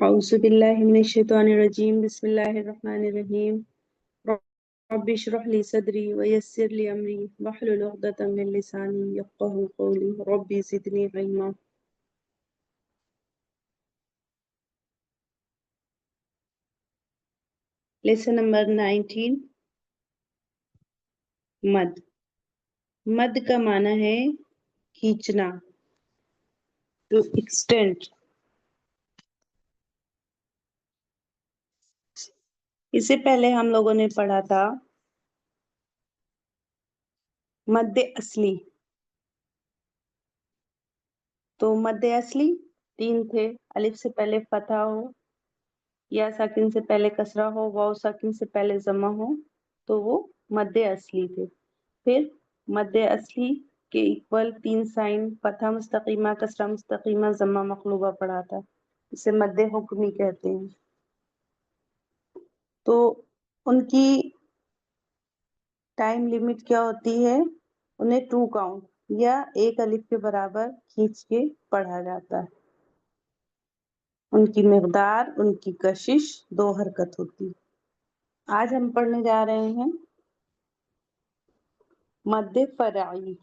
أعوذ بالله من الشيطان الرجيم بسم الله الرحمن الرحيم رب اشرح لي صدري ويسر لي أمري واحلل عقدة من لساني يفقهوا قولي ربي زدني علما. Lesson number 19 मद. मद का माना है खींचना, to extend. इससे पहले हम लोगों ने पढ़ा था मद्दे असली. तो मद्दे असली 3 थे. अलिफ से पहले फतहा हो, या साकिन से पहले कसरा हो, वाव साकिन से पहले जमा हो, तो वो मद्दे असली थे. फिर मद्दे असली के इक्वल 3 साइन फतहा मुस्तकीमा, कसरा मुस्तकीमा, जमा मकलूबा पढ़ा था. इसे मद्दे हुक्मी कहते हैं. तो उनकी टाइम लिमिट क्या होती है? उन्हें 2 काउंट या 1 अलिफ के बराबर खींच के पढ़ा जाता है. उनकी मिकदार, उनकी कशिश 2 हरकत होती है. आज हम पढ़ने जा रहे हैं मद्दे फराई.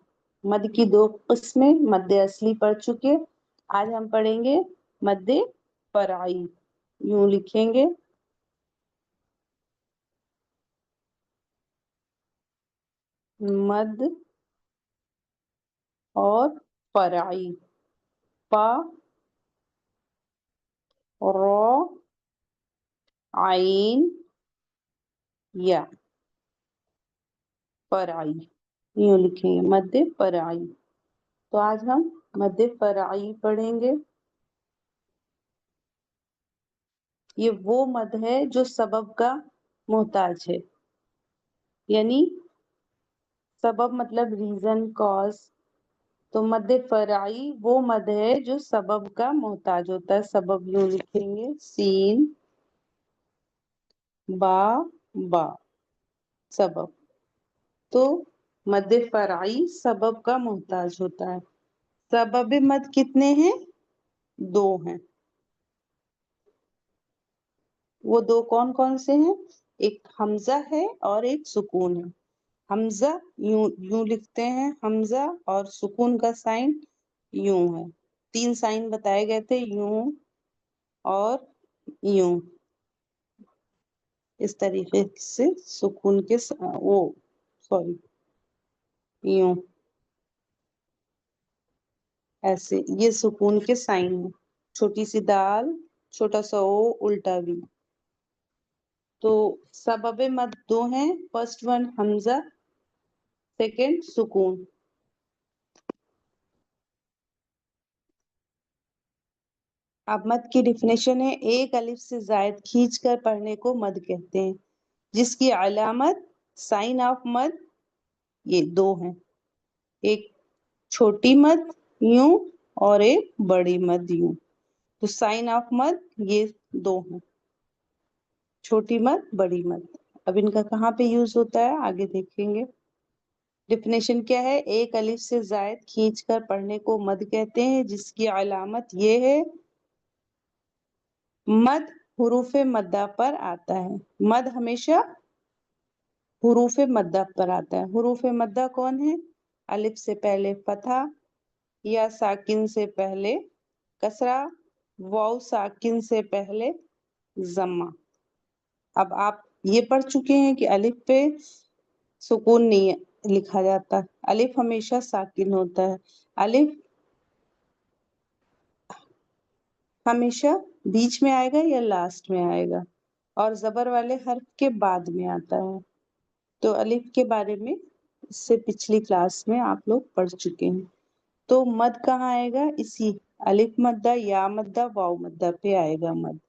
मद की 2 किस्में, मद्दे असली पढ़ चुके, आज हम पढ़ेंगे मद्दे फराई. यूं लिखेंगे मद और फराई. पा रो आइन या फराई. यूं लिखेंगे मद्दे फराई. तो आज हम मद्दे फराई पढ़ेंगे. ये वो मद है जो सबब का मोहताज है, यानी सबब मतलब रीजन, कॉज. तो मद फराई वो मद है जो सबब का मोहताज होता है. सबब यूं लिखेंगे सीन बा बा, सबब. तो मद फराई सबब का मोहताज होता है. सबब मद कितने हैं? 2 हैं. वो 2 कौन कौन से हैं? एक हमजा है और एक सुकून है. हमजा यूं लिखते हैं हमजा, और सुकून का साइन यूं है. 3 साइन बताए गए थे, यूं और यूं. इस तरीके से सुकून के यूं ऐसे ये सुकून के साइन है. छोटी सी दाल, छोटा सा ओ, उल्टा भी. तो सबब मद 2 हैं. फर्स्ट वन हमजा, सेकंड सुकून. अब मद की डिफिनेशन है, एक अलिफ से जायद खींच कर पढ़ने को मद कहते हैं, जिसकी अलामत साइन ऑफ मद ये 2 हैं. एक छोटी मद यूं और एक बड़ी मद यूं. तो साइन ऑफ मद ये 2 हैं, छोटी मद, बड़ी मद. अब इनका कहाँ पे यूज होता है आगे देखेंगे. डिफिनेशन क्या है? एक अलिफ से जायद खींच कर पढ़ने को मद कहते हैं, जिसकी अलामत ये है मद हुरूफे मद्दा पर आता है. मद हमेशा हुरूफे मद्दा पर आता है. हुरूफे मद्दा कौन है? अलिफ से पहले फतहा, या साकिन से पहले कसरा, वाव साकिन से पहले जम्मा. अब आप ये पढ़ चुके हैं कि अलिफ पे सुकून नहीं लिखा जाता, अलिफ हमेशा साकिन होता है. अलिफ हमेशा बीच में आएगा या लास्ट में आएगा, और जबर वाले हर्फ के बाद में आता है. तो अलिफ के बारे में इससे पिछली क्लास में आप लोग पढ़ चुके हैं. तो मद कहाँ आएगा? इसी अलिफ मद्दा, या मद्दा, वाव मद्दा पे आएगा मद.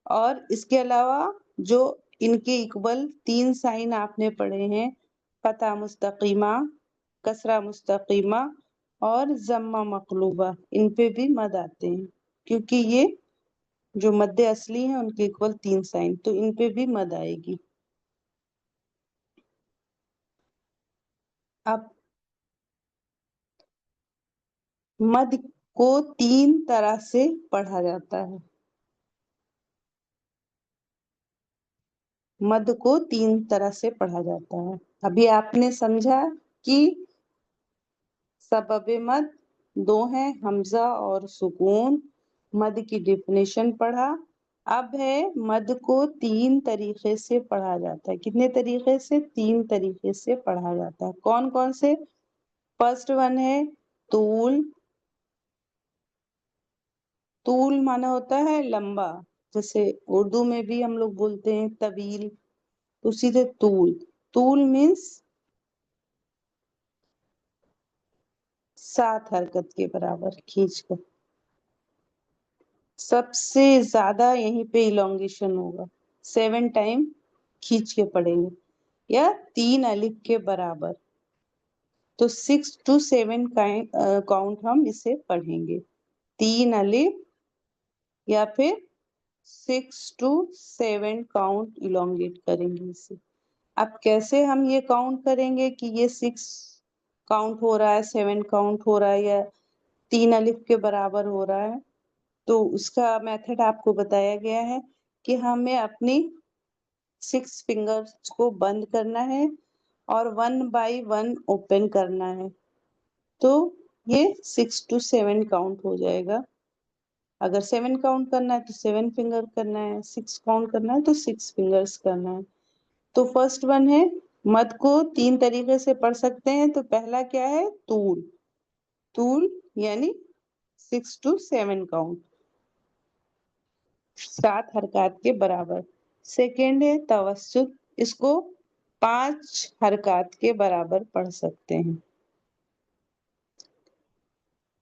और इसके अलावा जो इनके इक्वल 3 साइन आपने पढ़े हैं, फतहा मुस्तकीमा, कसरा मुस्तकीमा और जम्मा मकलूबा, इन पे भी मद आते हैं, क्योंकि ये जो मद्दे असली हैं उनके इक्वल 3 साइन, तो इन पे भी मद आएगी. अब मद को 3 तरह से पढ़ा जाता है. मद को 3 तरह से पढ़ा जाता है। अभी आपने समझा कि सबब मद 2 हैं, हमजा और सुकून। मद की डेफिनेशन पढ़ा। अब है मद को 3 तरीके से पढ़ा जाता है। कितने तरीके से? 3 तरीके से पढ़ा जाता है। कौन कौन से? फर्स्ट वन है तूल। तूल माना होता है लंबा, जैसे उर्दू में भी हम लोग बोलते हैं तवील, उसी से तूल। तूल मीन्स 7 हरकत के बराबर खींचकर। सबसे ज्यादा यहीं पे इलोंगेशन होगा, 7 टाइम खींच के पढ़ेंगे, या 3 अलिफ के बराबर। तो 6 to 7 काउंट हम इसे पढ़ेंगे। 3 अलिफ या फिर 6 to 7 काउंट इलोंगेट करेंगे इसे। अब कैसे हम ये काउंट करेंगे कि ये 6 काउंट हो रहा है, 7 काउंट हो रहा है, या 3 अलिफ के बराबर हो रहा है? तो उसका मेथड आपको बताया गया है कि हमें अपनी 6 फिंगर्स को बंद करना है और 1 by 1 ओपन करना है, तो ये 6 to 7 काउंट हो जाएगा। अगर 7 काउंट करना है तो 7 फिंगर करना है, 6 काउंट करना है तो 6 फिंगर्स करना है। तो फर्स्ट वन है, मद को 3 तरीके से पढ़ सकते हैं। तो पहला क्या है? तूल। तूल यानी 6 to 7 काउंट, 7 हरकत के बराबर। सेकेंड है तवस्सुत, इसको 5 हरकत के बराबर पढ़ सकते हैं।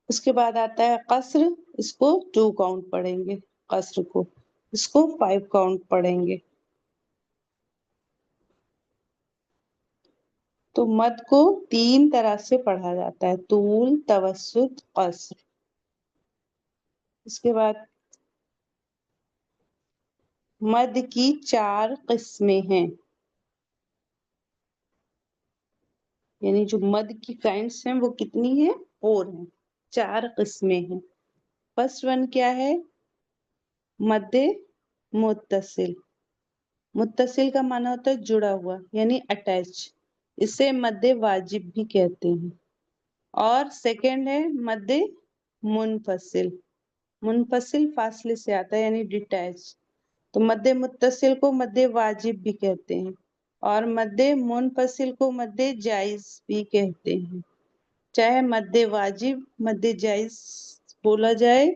उसके बाद आता है कसर, इसको 2 काउंट पढ़ेंगे। कसर को, इसको 5 काउंट पढ़ेंगे। तो मद को 3 तरह से पढ़ा जाता है, तूल, तवस्सुत, कसर। इसके बाद मद की 4 किस्में हैं, यानी जो मद की काइंड्स हैं वो कितनी है? 4 हैं, 4 किस्में हैं। फर्स्ट वन क्या है? मद मुत्तसिल। मुत्तसिल का माना होता है जुड़ा हुआ, यानी अटैच। इसे मद वाजिब भी कहते हैं। और सेकंड है मद मुनफसिल। मुनफसिल फासले से आता है, यानी डिटैच। तो मद मुत्तसिल को मद वाजिब भी कहते हैं, और मद मुनफसिल को मद जायज भी कहते हैं। चाहे मद वाजिब, मद जायज बोला जाए,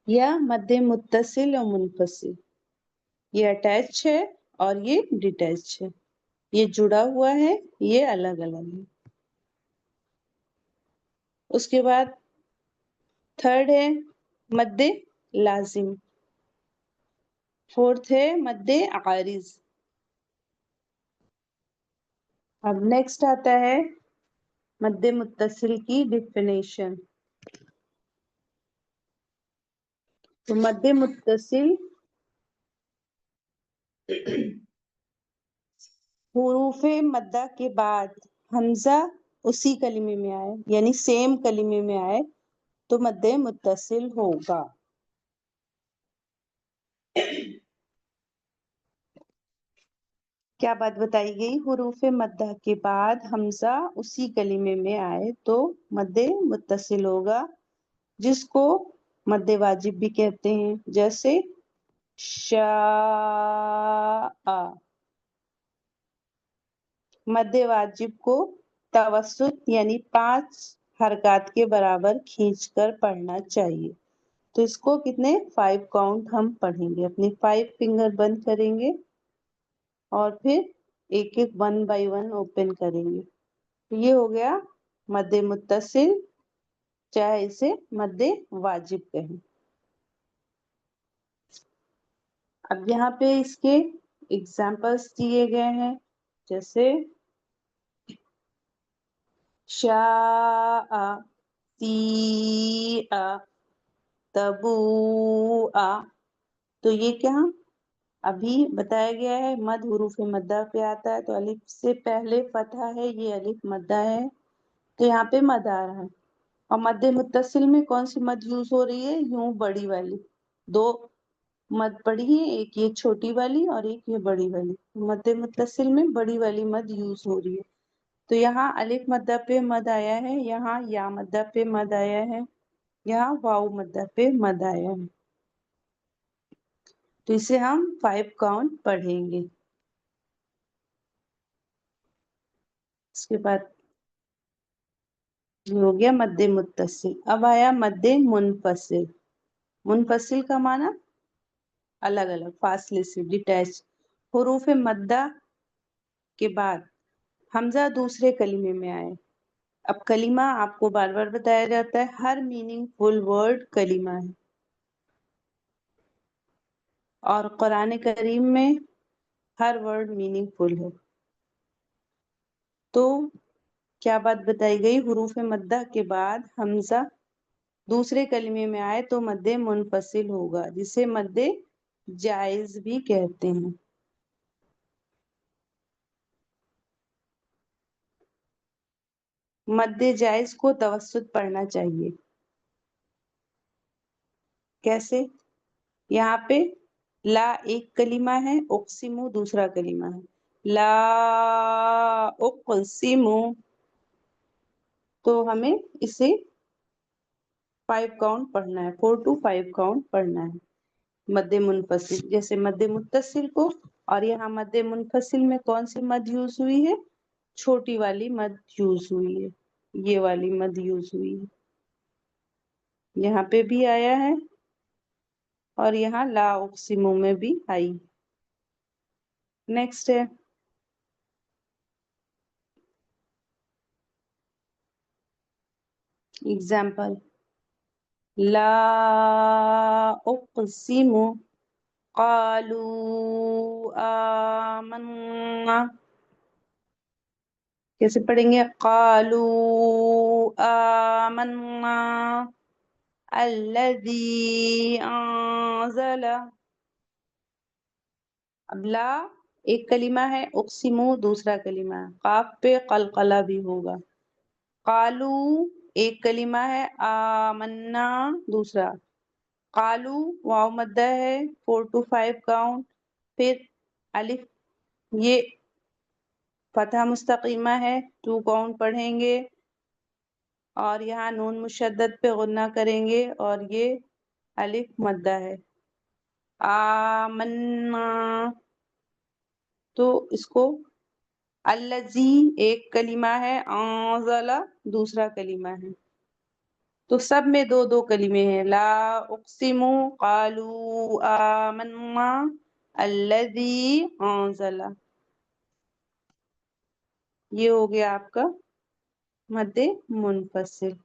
या मद मुत्तसिल और मुनफसिल। ये अटैच है और ये डिटैच है, ये जुड़ा हुआ है, ये अलग अलग है। उसके बाद थर्ड है मद लाजिम। फोर्थ है मद आरिज। अब नेक्स्ट आता है मद मुत्तसिल की डिफिनेशन। तो मद मुत्तसिल हुरूफे मद्दा के बाद हमजा उसी कलिमे में आए, यानी सेम कलिमे में आए, तो मद मुत्तसिल होगा। क्या बात बताई गई? हुरूफे मद्दा के बाद हमजा उसी कलिमे में आए तो मद मुत्तसिल होगा, जिसको मद वाजिब भी कहते हैं। जैसे शाआ। मद वाजिब को तवस्सुत यानी 5 हरकत के बराबर खींचकर पढ़ना चाहिए। तो इसको कितने? 5 काउंट हम पढ़ेंगे, अपनी 5 फिंगर बंद करेंगे और फिर एक एक 1 by 1 ओपन करेंगे। तो ये हो गया मद मुत्तसिल, चाहे इसे मद वाजिब कहें। अब यहाँ पे इसके एग्जाम्पल्स दिए गए हैं, जैसे शाआ, सीआ, तबूआ। तो ये क्या अभी बताया गया है, मद हुरूफ मद्दा पे आता है, तो अलिफ से पहले फतहा है, ये अलिफ मद्दा है, तो यहाँ पे मद आ रहा है। और मद मुत्तसिल में कौन सी मद यूज हो रही है? यूं बड़ी वाली, 2 मद पढ़ी है, एक ये छोटी वाली और एक ये बड़ी वाली। मद मुत्तसिल में बड़ी वाली मद यूज हो रही है। तो यहाँ अलिफ मद्दा पे मद आया है, यहाँ या मद्दा पे मद आया है, यहाँ वाव मद्दा पे मद आया है। तो इसे हम 5 काउंट पढ़ेंगे। इसके बाद ये हो गया मद्दे मुत्तसिल। अब आया मद्दे मुनफसिल। मुनफसिल का माना अलग अलग, फासले से, डिटैच। हुरूफ मद्दा के बाद हमजा दूसरे कलीमे में आए। अब कलीमा आपको बार बार बताया जाता है, हर मीनिंगफुल वर्ड कलीमा है, और कुरान करीम में हर वर्ड मीनिंगफुल है। तो क्या बात बताई गई, हुरूफ मद्दा के बाद हमजा दूसरे कलीमे में आए तो मद्दे मुनफसिल होगा, जिसे मद्दे जायज भी कहते हैं। मद्दे जायज को तवस्सुत पढ़ना चाहिए। कैसे? यहाँ पे ला एक कलीमा है, उक्सिमु दूसरा कलीमा है। ला उक्सिमु, तो हमें इसे 5 काउंट पढ़ना है, 4 to 5 काउंट पढ़ना है मद्दे मुनफसिल। जैसे मद्दे मुत्तसिल को, और यहाँ मद्दे मुनफसिल में कौन सी मद यूज हुई है? छोटी वाली मद यूज हुई है, ये वाली मद यूज हुई है। यहाँ पे भी आया है और यहाँ ला उक्सिमु में भी आई। नेक्स्ट है एग्जाम्पल, ला उक्सिमु क़ालू आमन्ना। कैसे पढ़ेंगे? क़ालू आमन्ना अल्लज़ी अंज़ला। अब ला एक कलीमा है, उक्सिमु दूसरा कलीमा है, काफ पे कलकला भी होगा। कालू एक कलीमा है, आमन्ना दूसरा। कालू वाव मद्दा है, 4 to 5 काउंट। फिर अलिफ, ये फतहा मुस्तकीमा है, 2 काउंट पढ़ेंगे। और यहाँ नून मुशद्दद पे गुन्ना करेंगे, और ये अलिफ मद्दा है, आमन्ना। तो इसको अल्लज़ी एक कलीमा है, अंज़ला दूसरा कलीमा है, तो सब में 2-2 कलीमे हैं। ला उक्सिमु क़ालू आमन्ना अल्लज़ी अंज़ला। ये हो गया आपका मद्दे मुनफसिल।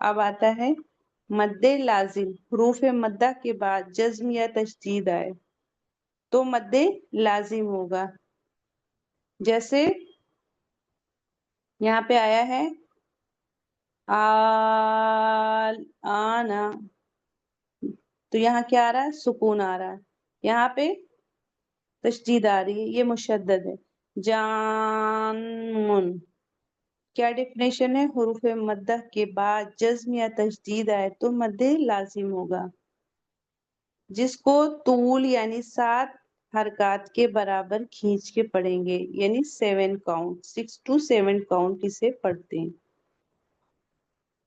अब आता है मद्दे लाजिम। हुरूफ मद्दा के बाद जज्म या तशदीद आए तो मद्दे लाजिम होगा। जैसे यहाँ पे आया है आना, तो यहाँ क्या आ रहा है? सुकून आ रहा है। यहाँ पे तशदीद आ रही है, ये मुशद्दद है। जानमुन, क्या डेफिनेशन है? हुरूफ मद्दा के बाद जज्म या तशदीद आए तो मद्दे लाजिम होगा, जिसको तूल यानी 7 हरकत के बराबर खींच के पढ़ेंगे, यानी 7 काउंट, 6 to 7 काउंट इसे पढ़ते हैं।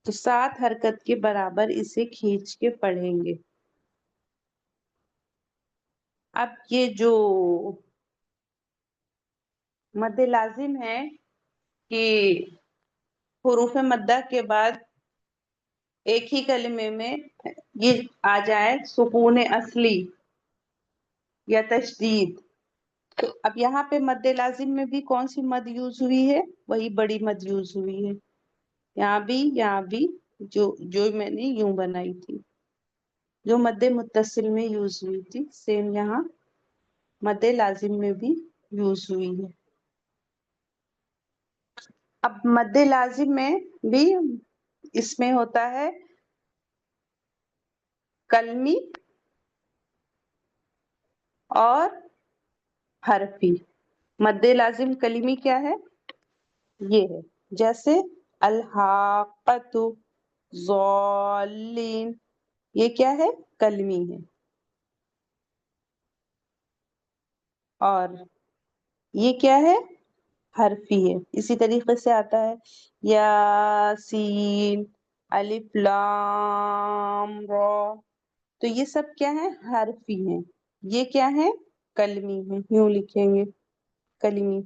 तो 7 हरकत के बराबर इसे खींच के पढ़ेंगे। अब ये जो मद्दे लाजिम है कि हुरूफ मद्दा के बाद एक ही कलमे में ये आ जाए सुकून असली या तशदीद। तो अब यहाँ पे मद्दे लाजिम में भी कौन सी मद यूज हुई है? वही बड़ी मद यूज हुई है। यहाँ भी जो जो मैंने यूं बनाई थी, जो मद्दे मुत्तसिल में यूज हुई थी, सेम यहाँ मद्दे लाजिम में भी यूज हुई है। अब मद्दे लाजिम में भी इसमें होता है कलमी और हरफी। मद्दे लाजिम कलमी क्या है? ये है, जैसे अलहाकतु ज़ालिन, ये क्या है? कलमी है। اور یہ کیا ہے؟ حرفی ہے. اسی طریقے سے آتا ہے یاسین، الف لام را. تو یہ سب کیا ہے؟ حرفی ہیں. یہ کیا ہے؟ کلمی ہے. یوں لکھیں گے کلمی.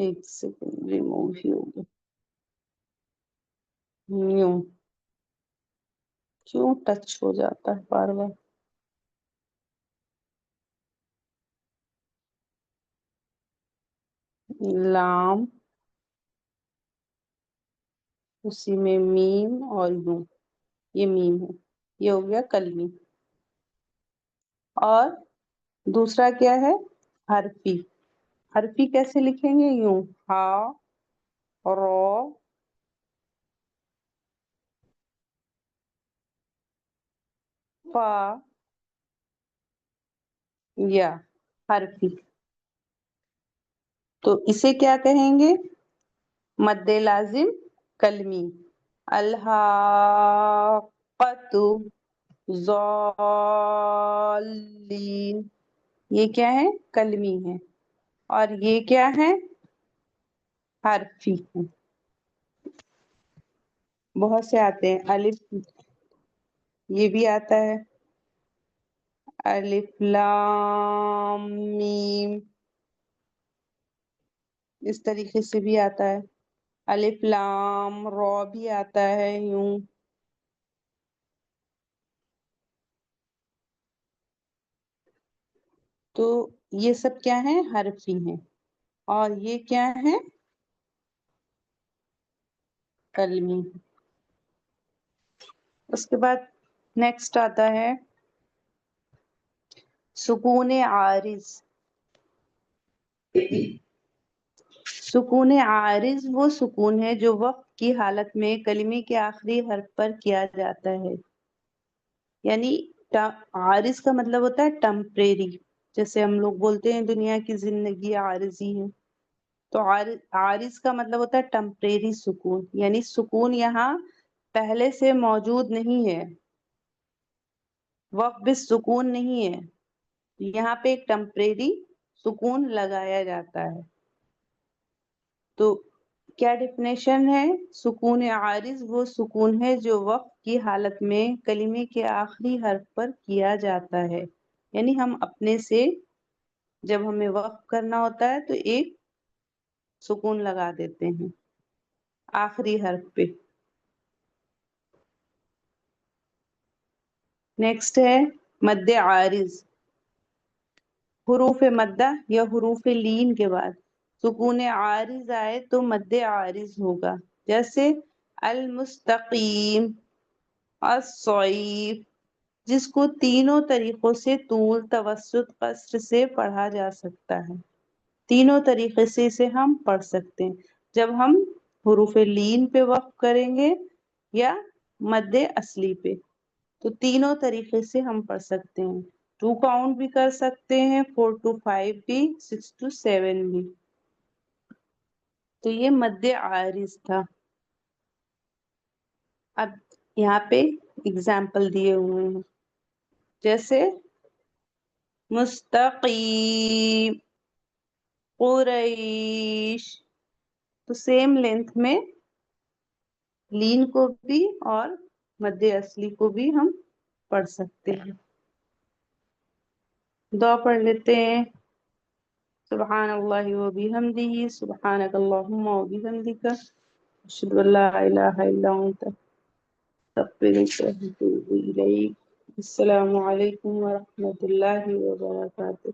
ایک سیکنڈ ریموو ہی ہوگا. یوں کیوں ٹچ ہو جاتا ہے بار بار؟ لام، اسی میں میم اور یوں. یہ میم ہے. یہ ہو گیا کلمی. اور دوسرا کیا ہے؟ حرفی. حرفی کیسے لکھیں گے؟ یوں ہا، رو، فا، یا. حرفی. تو اسے کیا کہیں گے؟ مد لازم کلمی. الحاقۃ، ضالین. یہ کیا ہے؟ کلمی ہے. اور یہ کیا ہے؟ حرفی ہے. بہت سے آتے ہیں. الف، یہ بھی آتا ہے. الف لام میم، اس طریقے سے بھی آتا ہے. الف لام را بھی آتا ہے یوں. تو یہ سب کیا ہے؟ حرفی ہیں. اور یہ کیا ہے؟ کلمی. اس کے بعد نیکسٹ آتا ہے سکون عارض. سکون عارض وہ سکون ہے جو وقت کی حالت میں کلمے کے آخری حرف پر کیا جاتا ہے. یعنی عارض کا مطلب ہوتا ہے ٹمپریری. جیسے ہم لوگ بولتے ہیں دنیا کی زندگی عارضی ہے. تو عارض کا مطلب ہوتا ہے ٹمپریری سکون. یعنی سکون یہاں پہلے سے موجود نہیں ہے. وقت بھی سکون نہیں ہے. یہاں پہ ایک ٹمپریری سکون لگایا جاتا ہے. تو کیا ڈیفینیشن ہے؟ سکون عارض وہ سکون ہے جو وقت کی حالت میں کلمے کے آخری حرف پر کیا جاتا ہے. یعنی ہم اپنے سے جب ہمیں وقف کرنا ہوتا ہے تو ایک سکون لگا دیتے ہیں آخری حرف پہ. نیکسٹ ہے مد عارض. حروف مدہ یا حروف لین کے بعد سکون عارض آئے تو مد عارض ہوگا. جیسے المستقیم، الصعید، جس کو تینوں طریقوں سے طول، توسط، قصر سے پڑھا جا سکتا ہے. تینوں طریقے سے اسے ہم پڑھ سکتے ہیں. جب ہم حروف لین پہ وقف کریں گے یا مد اصلی پہ، تو تینوں طریقے سے ہم پڑھ سکتے ہیں. 2 کاؤنٹ بھی کر سکتے ہیں، 4 to 5 بھی، 6 to 7 بھی. تو یہ مد عارض تھا. اب یہاں پہ اگزامپل دیے ہوئے ہیں. جیسے مستقیم، قریش. تو سیم لینتھ میں لین کو بھی اور مد اصلی کو بھی ہم پڑھ سکتے ہیں. دعا پڑھ لیتے ہیں. سبحان اللہ و بحمدہ، سبحانک اللہم و بحمدک، اشہد ان لا الہ الا انت، استغفرک و اتوب الیک. السلام علیکم ورحمۃ اللہ وبرکاتہ.